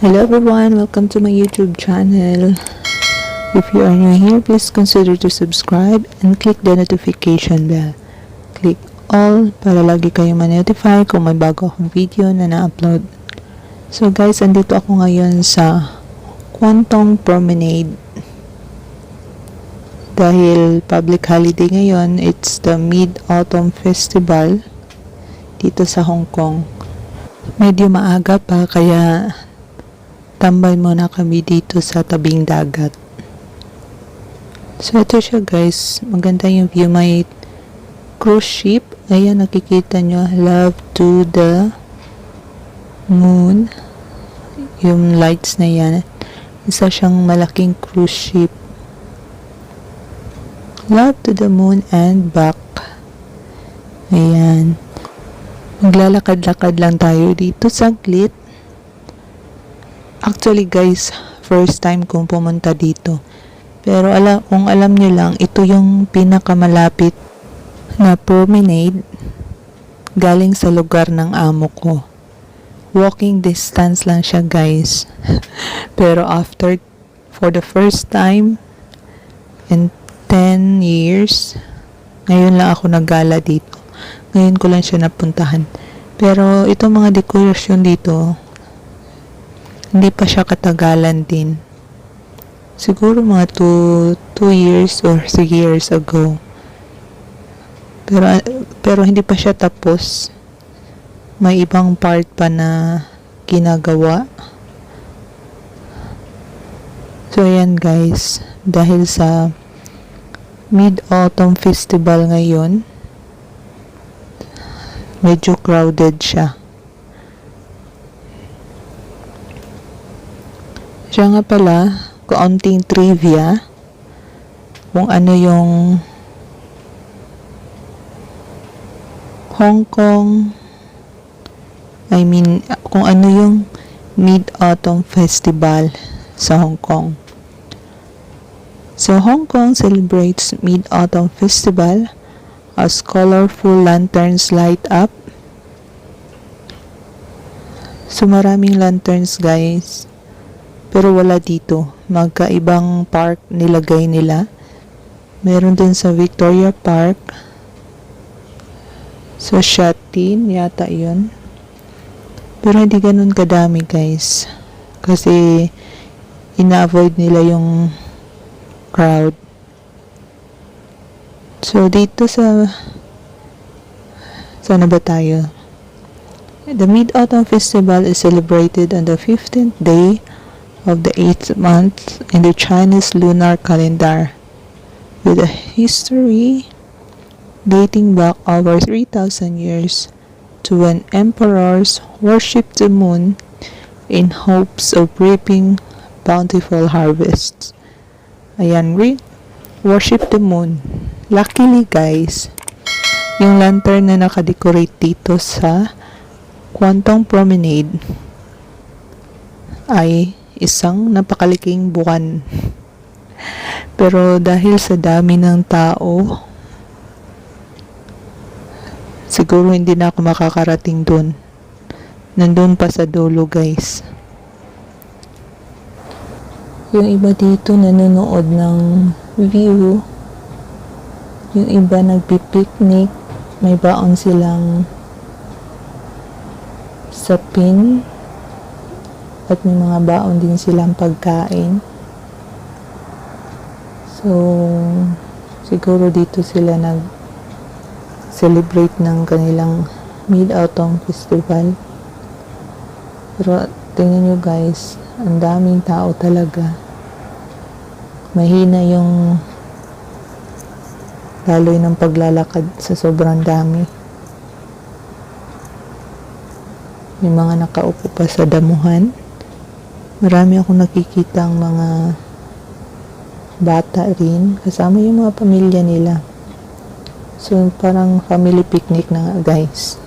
Hello everyone, welcome to my YouTube channel. If you are new here, please consider to subscribe and click the notification bell. Click all para lagi kayong ma-notify kung may bago akong video na na-upload. So guys, andito ako ngayon sa Kwantong Promenade. Dahil public holiday ngayon, it's the Mid-Autumn Festival dito sa Hong Kong. Medyo maaga pa kaya tambay muna kami dito sa tabing dagat. So ito siya guys, maganda yung view, may cruise ship. Ayan, nakikita nyo, Love to the Moon. Yung lights na yan, isa siyang malaking cruise ship. Love to the Moon and back. Ayan, maglalakad-lakad lang tayo dito saglit. Actually guys, first time kong pumunta dito. Pero kung alam nyo lang, ito yung pinakamalapit na promenade galing sa lugar ng amo ko. Walking distance lang siya guys. Pero for the first time in 10 years, ngayon lang ako naggala dito. Ngayon ko lang siya napuntahan. Pero itong mga dekorasyon dito, hindi pa siya katagalan din. Siguro mga 2 years or 3 years ago. Pero hindi pa siya tapos. May ibang part pa na ginagawa. So ayan guys, dahil sa Mid-Autumn Festival ngayon, medyo crowded siya. Siya nga pala, kaunting trivia kung ano yung Hong Kong, kung ano yung Mid-Autumn Festival sa Hong Kong. So, Hong Kong celebrates Mid-Autumn Festival as colorful lanterns light up. So, maraming lanterns guys. Pero wala dito. Magkaibang park nilagay nila. Meron din sa Victoria Park. So, Shatin yata yun. Pero hindi ganun kadami guys. Kasi ina-avoid nila yung crowd. So, dito saan na ba tayo? The Mid-Autumn Festival is celebrated on the 15th day of the 8th month in the Chinese lunar calendar, with a history dating back over 3,000 years to when emperors worshipped the moon in hopes of reaping bountiful harvests. Ayan, worship the moon. Luckily guys, yung lantern na nakadecorate dito sa Kwantong Promenade ay isang napakaliking buwan. Pero dahil sa dami ng tao, siguro hindi na ako makakarating dun. Nandun pa sa dulo guys. Yung iba dito nanonood ng view. Yung iba nagpipiknik. May baon silang sapin. At may mga baon din silang pagkain. So, siguro dito sila nag-celebrate ng kanilang Mid-Autumn Festival. Pero, tingnan nyo guys, ang daming tao talaga. Mahina yung daloy ng paglalakad sa sobrang dami. May mga nakaupo pa sa damuhan. Marami akong nakikita ang mga bata rin. Kasama yung mga pamilya nila. So, parang family picnic na nga guys.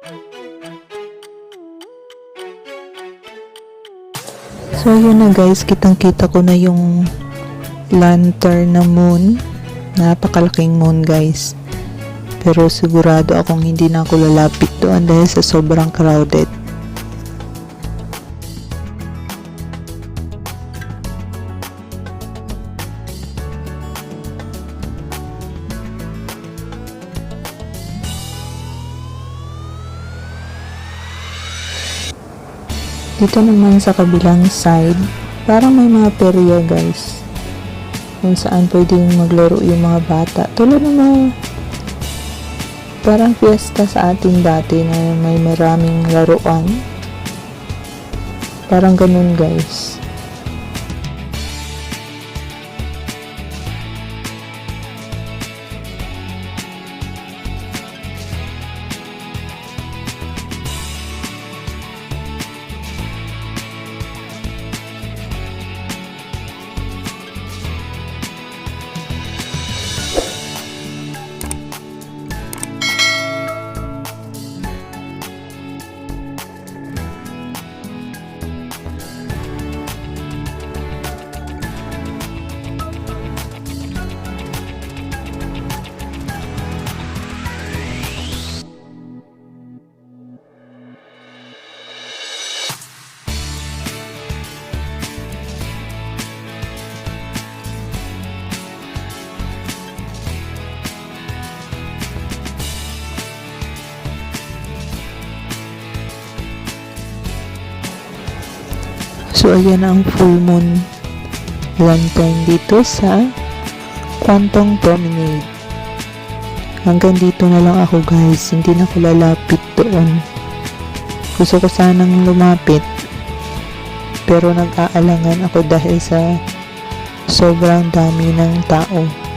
So yun na guys, kitang-kita ko na yung lantern na moon. Napakalaking moon guys. Pero sigurado akong hindi na ako lalapit doon dahil sa sobrang crowded. Dito naman sa kabilang side, parang may mga perya guys. Kung saan pwedeng maglaro yung mga bata. Tulad ng mga parang fiesta sa atin dati na may maraming laruan. Parang ganun guys. So, ayan ang full moon lantern dito sa Kwantong Promenade. Hanggang dito na lang ako guys. Hindi na ako lalapit doon. Gusto ko sanang lumapit. Pero nag-aalangan ako dahil sa sobrang dami ng tao.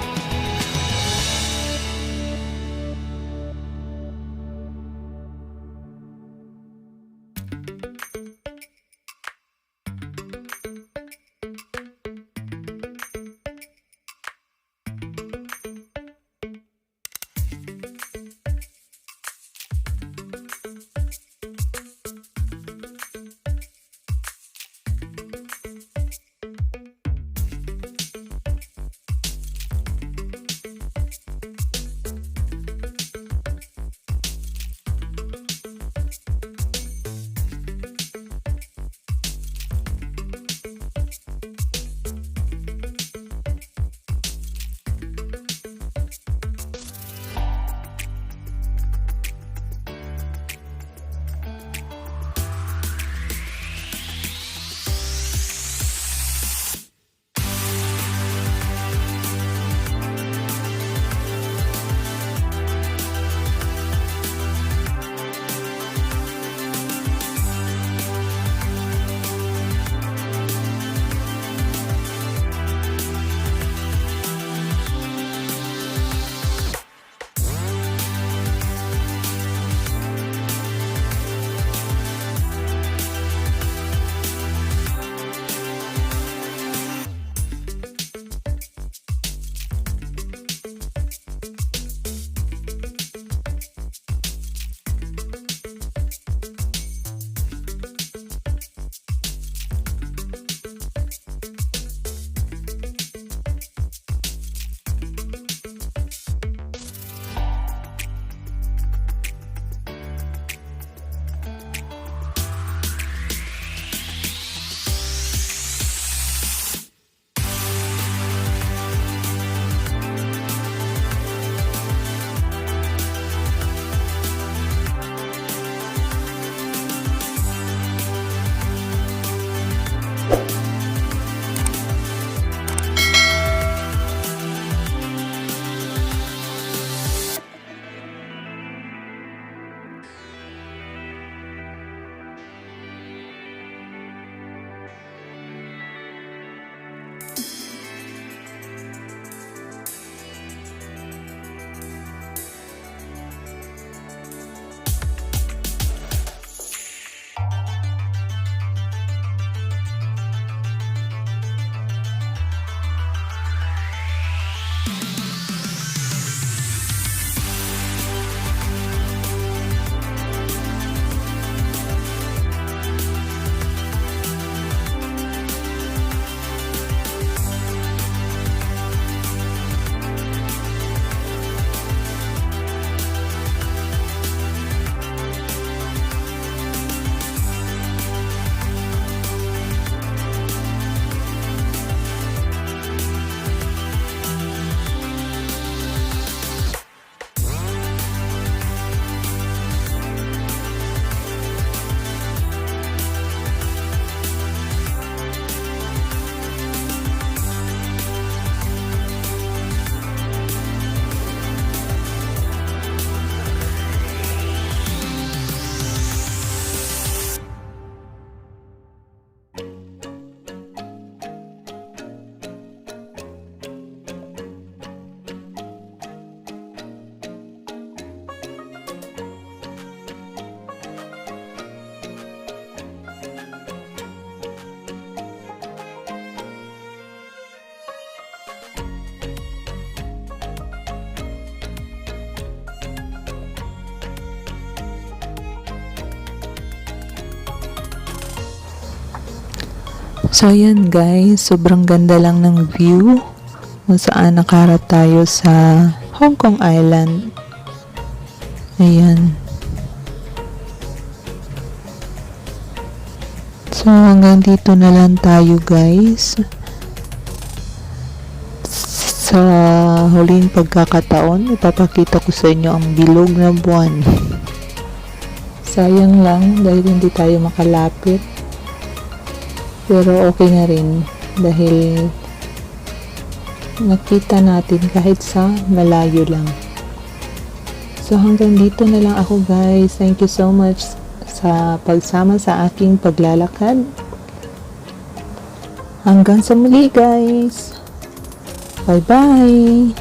So ayan guys, sobrang ganda lang ng view kung saan nakaharap tayo sa Hong Kong Island. Ayan. So hanggang dito na lang tayo guys. Sa huling pagkakataon, ipapakita ko sa inyo ang bilog na buwan. Sayang lang dahil hindi tayo makalapit. Pero okay na rin dahil nakita natin kahit sa malayo lang. So hanggang dito na lang ako guys. Thank you so much sa pagsama sa aking paglalakad. Hanggang sa muli guys. Bye bye.